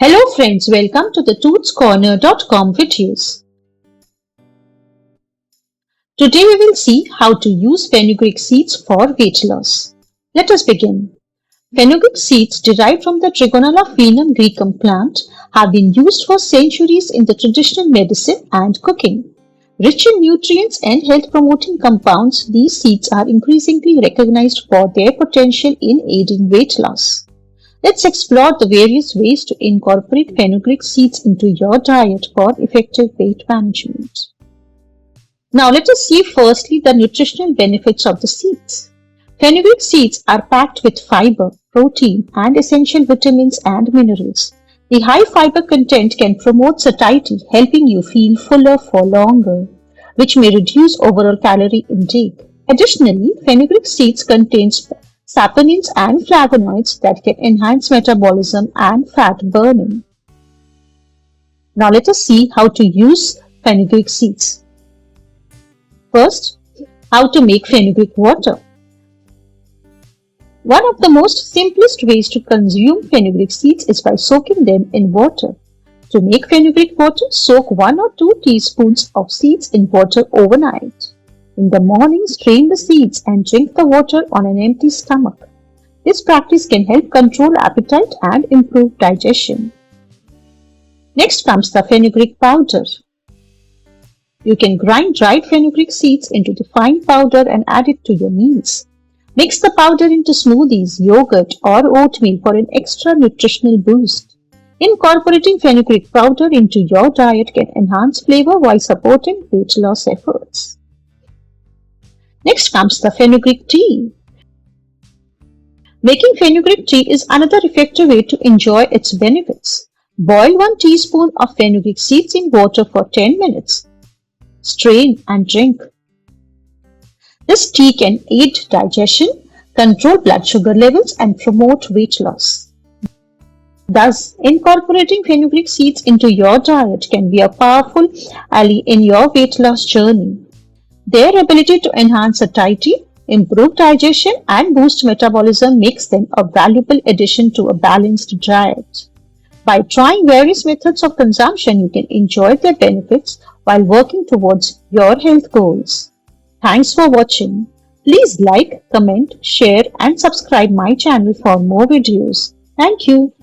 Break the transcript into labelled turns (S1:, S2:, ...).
S1: Hello friends, welcome to the tootscorner.com videos. Today we will see how to use fenugreek seeds for weight loss. Let us begin. Fenugreek seeds derived from the Trigonella Fenugreecum plant have been used for centuries in the traditional medicine and cooking. Rich in nutrients and health-promoting compounds, these seeds are increasingly recognized for their potential in aiding weight loss. Let's explore the various ways to incorporate fenugreek seeds into your diet for effective weight management. Now let us see firstly the nutritional benefits of the seeds. Fenugreek seeds are packed with fiber, protein, and essential vitamins and minerals. The high fiber content can promote satiety, helping you feel fuller for longer, which may reduce overall calorie intake. Additionally, fenugreek seeds contain saponins and flavonoids that can enhance metabolism and fat burning. Now let us see how to use fenugreek seeds. First, how to make fenugreek water. One of the most simplest ways to consume fenugreek seeds is by soaking them in water. To make fenugreek water, soak 1 or 2 teaspoons of seeds in water overnight. In the morning, strain the seeds and drink the water on an empty stomach. This practice can help control appetite and improve digestion. Next comes the fenugreek powder. You can grind dried fenugreek seeds into the fine powder and add it to your meals. Mix the powder into smoothies, yogurt, or oatmeal for an extra nutritional boost. Incorporating fenugreek powder into your diet can enhance flavor while supporting weight loss efforts. Next comes the fenugreek tea. Making fenugreek tea is another effective way to enjoy its benefits. Boil 1 teaspoon of fenugreek seeds in water for 10 minutes. Strain and drink. This tea can aid digestion, control blood sugar levels, and promote weight loss. Thus, incorporating fenugreek seeds into your diet can be a powerful ally in your weight loss journey. Their ability to enhance satiety, improve digestion, and boost metabolism makes them a valuable addition to a balanced diet. By trying various methods of consumption, you can enjoy their benefits while working towards your health goals. Thanks for watching. Please like, comment, share, and subscribe my channel for more videos. Thank you.